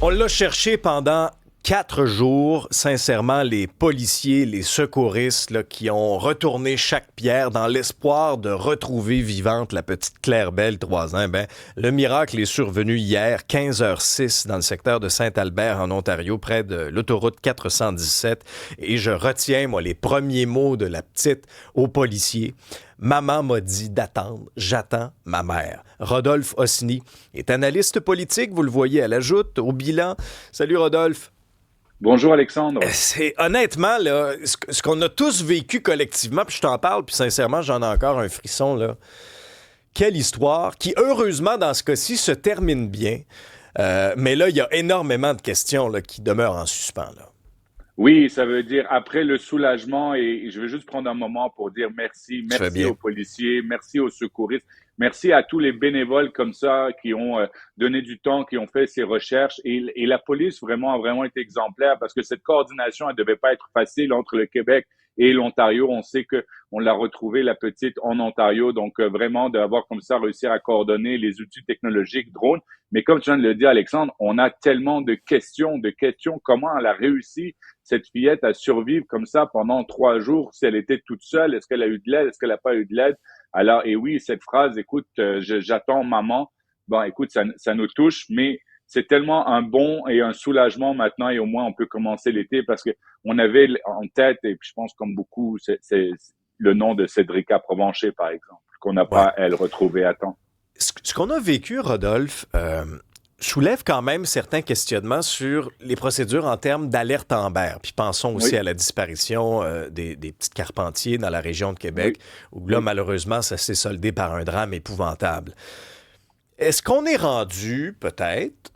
On l'a cherché pendant 4 jours, sincèrement, les policiers, les secouristes là, qui ont retourné chaque pierre dans l'espoir de retrouver vivante la petite Claire Bell, 3 ans. Le miracle est survenu hier, 15h06, dans le secteur de Saint-Albert, en Ontario, près de l'autoroute 417. Et je retiens, moi, les premiers mots de la petite aux policiers. Maman m'a dit d'attendre. J'attends ma mère. Rodolphe Osny est analyste politique. Vous le voyez à la joute, au bilan. Salut, Rodolphe. Bonjour Alexandre. C'est honnêtement là, ce qu'on a tous vécu collectivement, puis je t'en parle, puis sincèrement, j'en ai encore un frisson là. Quelle histoire qui, heureusement, dans ce cas-ci, se termine bien. Mais là, il y a énormément de questions là, qui demeurent en suspens, là. Oui, ça veut dire après le soulagement, et je veux juste prendre un moment pour dire merci. Tu fais Merci bien. aux policiers, merci aux secouristes, merci à tous les bénévoles comme ça qui ont donné du temps, qui ont fait ces recherches. Et la police vraiment a vraiment été exemplaire parce que cette coordination, elle devait pas être facile entre le Québec et l'Ontario. On sait que on l'a retrouvée, la petite, en Ontario. Donc, vraiment, d'avoir comme ça réussi à coordonner les outils technologiques, drones. Mais comme tu viens de le dire, Alexandre, on a tellement de questions. Comment elle a réussi, cette fillette, à survivre comme ça pendant 3 jours? Si elle était toute seule, est-ce qu'elle a eu de l'aide? Est-ce qu'elle n'a pas eu de l'aide? Alors, et oui, cette phrase, écoute, j'attends maman. Bon, écoute, ça nous touche, mais c'est tellement un bon et un soulagement maintenant, et au moins on peut commencer l'été parce que on avait en tête, et puis je pense comme beaucoup, c'est le nom de Cédrica Provencher, par exemple, qu'on n'a Ouais. pas, elle, retrouvé à temps. Ce qu'on a vécu, Rodolphe, soulève quand même certains questionnements sur les procédures en termes d'alerte Amber. Puis pensons aussi Oui, à la disparition des petits Carpentiers dans la région de oui, Québec, où là, oui. malheureusement, ça s'est soldé par un drame épouvantable. Est-ce qu'on est rendu, peut-être,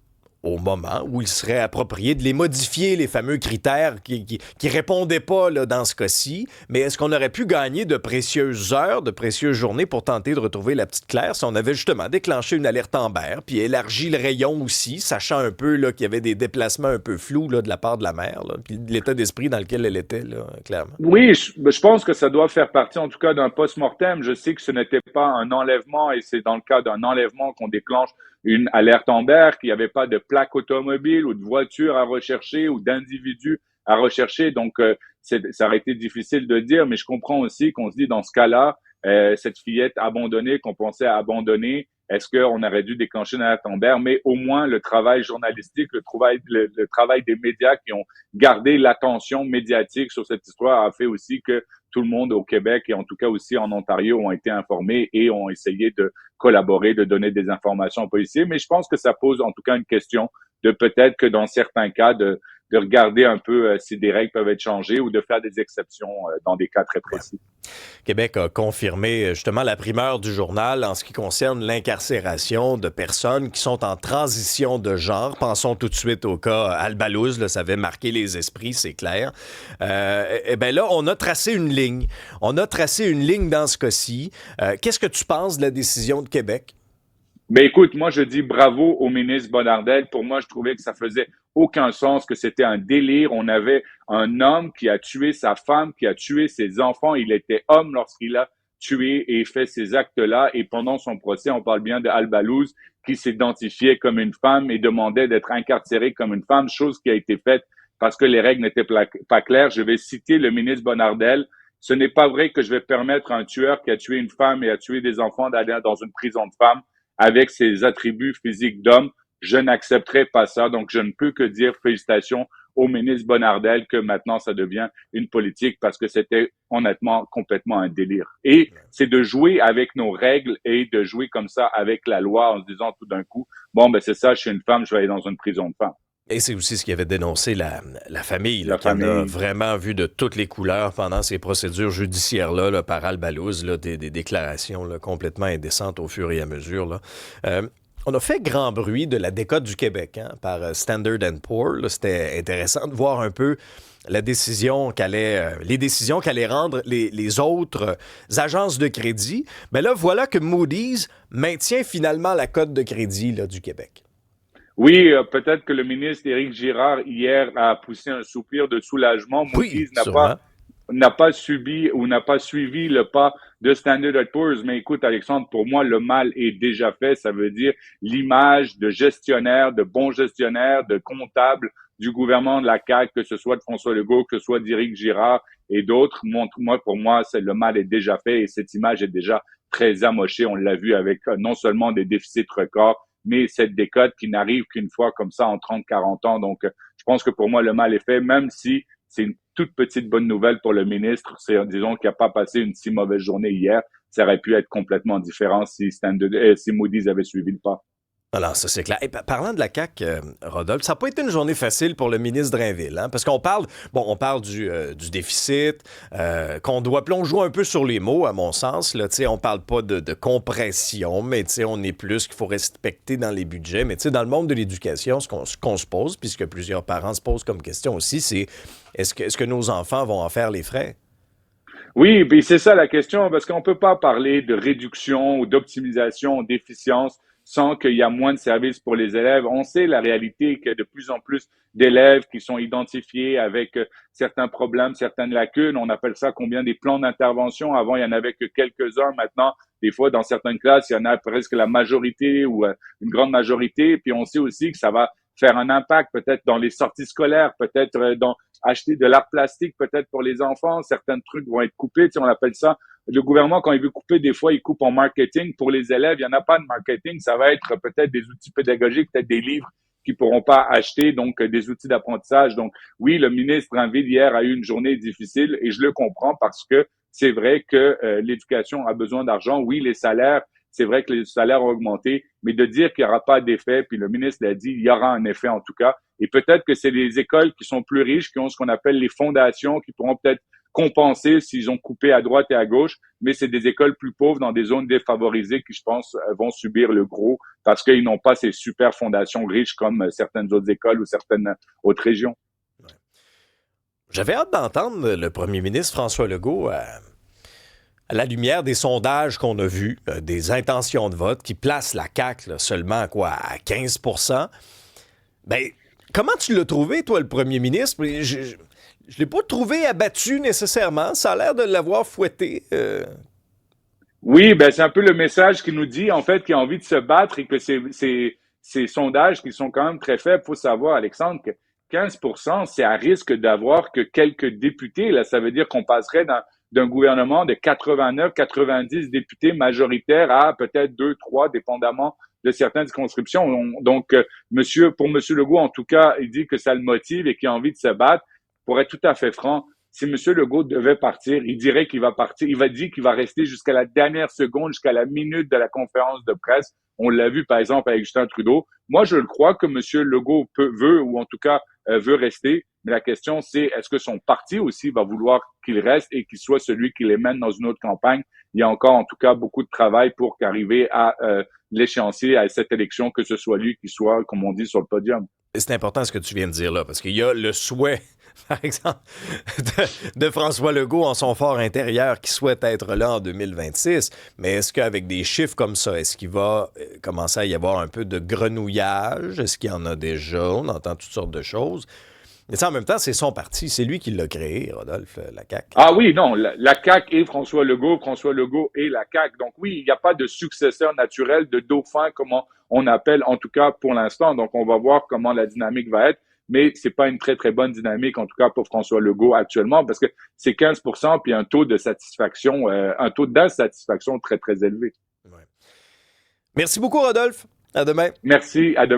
au moment où il serait approprié de les modifier, les fameux critères qui répondaient pas là, dans ce cas-ci, mais est-ce qu'on aurait pu gagner de précieuses heures, de précieuses journées pour tenter de retrouver la petite Claire si on avait justement déclenché une alerte Amber, puis élargi le rayon aussi, sachant un peu là, qu'il y avait des déplacements un peu flous là, de la part de la mère, là, puis de l'état d'esprit dans lequel elle était, là, clairement. Oui, je pense que ça doit faire partie, en tout cas, d'un post-mortem. Je sais que ce n'était pas un enlèvement, et c'est dans le cas d'un enlèvement qu'on déclenche une alerte Amber, qu'il n'y avait pas de plaque automobile ou de voiture à rechercher ou d'individu à rechercher. Donc, ça aurait été difficile de dire, mais je comprends aussi qu'on se dit dans ce cas-là, cette fillette abandonnée qu'on pensait abandonner, est-ce qu'on aurait dû déclencher une alerte Amber? Mais au moins, le travail journalistique, le travail des médias qui ont garder l'attention médiatique sur cette histoire a fait aussi que tout le monde au Québec et en tout cas aussi en Ontario ont été informés et ont essayé de collaborer, de donner des informations aux policiers. Mais je pense que ça pose en tout cas une question de peut-être que dans certains cas de regarder un peu si des règles peuvent être changées ou de faire des exceptions dans des cas très Ouais. précis. Québec a confirmé justement la primeur du journal en ce qui concerne l'incarcération de personnes qui sont en transition de genre. Pensons tout de suite au cas Albalouz, là, ça avait marqué les esprits, c'est clair. Et bien là, on a tracé une ligne. On a tracé une ligne dans ce cas-ci. Qu'est-ce que tu penses de la décision de Québec? Mais écoute, moi, je dis bravo au ministre Bonnardel. Pour moi, je trouvais que ça faisait aucun sens, que c'était un délire. On avait un homme qui a tué sa femme, qui a tué ses enfants. Il était homme lorsqu'il a tué et fait ces actes-là. Et pendant son procès, on parle bien de Albalouz, qui s'identifiait comme une femme et demandait d'être incarcéré comme une femme, chose qui a été faite parce que les règles n'étaient pas claires. Je vais citer le ministre Bonnardel. Ce n'est pas vrai que je vais permettre à un tueur qui a tué une femme et a tué des enfants d'aller dans une prison de femmes avec ses attributs physiques d'homme. Je n'accepterai pas ça. Donc, je ne peux que dire félicitations au ministre Bonnardel que maintenant ça devient une politique parce que c'était honnêtement complètement un délire. Et c'est de jouer avec nos règles et de jouer comme ça avec la loi en se disant tout d'un coup, bon, ben c'est ça, je suis une femme, je vais aller dans une prison de femmes. Et c'est aussi ce qui avait dénoncé la famille, là, La qui en a famille, vraiment vu de toutes les couleurs pendant ces procédures judiciaires-là là, par Albalouz, là, des déclarations là, complètement indécentes au fur et à mesure. Là. On a fait grand bruit de la décote du Québec hein, par Standard Poor's. Là. C'était intéressant de voir un peu la décision les décisions qu'allaient rendre les autres agences de crédit. Mais là, voilà que Moody's maintient finalement la cote de crédit là, du Québec. oui, peut-être que le ministre Éric Girard hier a poussé un soupir de soulagement. Oui, Moody's n'a pas sûrement. n'a pas subi ou n'a pas suivi le pas de Standard & Poor's. Mais écoute, Alexandre, pour moi, le mal est déjà fait. Ça veut dire l'image de gestionnaire, de bon gestionnaire, de comptable du gouvernement de la CAQ, que ce soit de François Legault, que ce soit d'Éric Girard et d'autres. Pour moi, le mal est déjà fait et cette image est déjà très amochée. On l'a vu avec non seulement des déficits records, mais cette décote qui n'arrive qu'une fois comme ça en 30-40 ans. Donc, je pense que pour moi, le mal est fait, même si c'est une toute petite bonne nouvelle pour le ministre. C'est, disons, qu'il n'a pas passé une si mauvaise journée hier. Ça aurait pu être complètement différent si Moody's avait suivi le pas. Alors, ça, c'est clair. Et parlant de la CAQ, Rodolphe, ça n'a pas été une journée facile pour le ministre Drainville, hein? Parce qu'on parle, on parle du déficit, qu'on doit, puis on joue un peu sur les mots, à mon sens, là, on parle pas de compression, mais on est plus qu'il faut respecter dans les budgets. Mais dans le monde de l'éducation, ce qu'on se pose, puis ce que plusieurs parents se posent comme question aussi, c'est est-ce que nos enfants vont en faire les frais? Oui, puis c'est ça la question, parce qu'on peut pas parler de réduction ou d'optimisation, d'efficience sans qu'il y a moins de services pour les élèves. On sait la réalité que de plus en plus d'élèves qui sont identifiés avec certains problèmes, certaines lacunes. On appelle ça combien des plans d'intervention. Avant, il y en avait que quelques-uns. Maintenant, des fois, dans certaines classes, il y en a presque la majorité ou une grande majorité. Puis on sait aussi que ça va faire un impact peut-être dans les sorties scolaires, peut-être dans acheter de l'art plastique peut-être pour les enfants. Certains trucs vont être coupés. On appelle ça, le gouvernement, quand il veut couper, des fois, il coupe en marketing. Pour les élèves, il n'y en a pas de marketing. Ça va être peut-être des outils pédagogiques, peut-être des livres qu'ils pourront pas acheter, donc des outils d'apprentissage. Donc oui, le ministre Drainville hier a eu une journée difficile et je le comprends parce que c'est vrai que l'éducation a besoin d'argent. Oui, les salaires, c'est vrai que les salaires ont augmenté, mais de dire qu'il n'y aura pas d'effet, puis le ministre l'a dit, il y aura un effet en tout cas. Et peut-être que c'est les écoles qui sont plus riches, qui ont ce qu'on appelle les fondations, qui pourront peut-être compenser s'ils ont coupé à droite et à gauche, mais c'est des écoles plus pauvres dans des zones défavorisées qui, je pense, vont subir le gros parce qu'ils n'ont pas ces super fondations riches comme certaines autres écoles ou certaines autres régions. J'avais hâte d'entendre le premier ministre François Legault à la lumière des sondages qu'on a vus, des intentions de vote qui placent la CAQ là, seulement à 15 Ben, comment tu l'as trouvé, toi, le premier ministre? Je ne l'ai pas trouvé abattu nécessairement. Ça a l'air de l'avoir fouetté. Oui, ben c'est un peu le message qui nous dit en fait qu'il a envie de se battre et que ces sondages qui sont quand même très faibles. Faut savoir, Alexandre, que 15%, c'est à risque d'avoir que quelques députés. Là, ça veut dire qu'on passerait d'un gouvernement de 89, 90 députés majoritaires à peut-être 2, 3, dépendamment de certaines circonscriptions. Donc, pour Monsieur Legault, en tout cas, il dit que ça le motive et qu'il a envie de se battre. Pour être tout à fait franc, si M. Legault devait partir, il dirait qu'il va partir. Il va dire qu'il va rester jusqu'à la dernière seconde, jusqu'à la minute de la conférence de presse. On l'a vu, par exemple, avec Justin Trudeau. Moi, je le crois que M. Legault veut, ou en tout cas veut rester. Mais la question, c'est est-ce que son parti aussi va vouloir qu'il reste et qu'il soit celui qui les mène dans une autre campagne? Il y a encore, en tout cas, beaucoup de travail pour qu'arriver à l'échéancier, à cette élection, que ce soit lui qui soit, comme on dit, sur le podium. C'est important ce que tu viens de dire là, parce qu'il y a le souhait, par exemple, de François Legault en son fort intérieur qui souhaite être là en 2026. Mais est-ce qu'avec des chiffres comme ça, est-ce qu'il va commencer à y avoir un peu de grenouillage? Est-ce qu'il y en a déjà? On entend toutes sortes de choses. Mais en même temps, c'est son parti. C'est lui qui l'a créé, Rodolphe, la CAQ. Ah oui, non, la CAQ et François Legault et la CAQ. Donc oui, il n'y a pas de successeur naturel, de dauphin, comme on appelle, en tout cas pour l'instant. Donc on va voir comment la dynamique va être. Mais c'est pas une très, très bonne dynamique, en tout cas pour François Legault actuellement, parce que c'est 15% puis un taux de satisfaction, un taux d'insatisfaction très, très élevé. Ouais. Merci beaucoup, Rodolphe. À demain. Merci, à demain.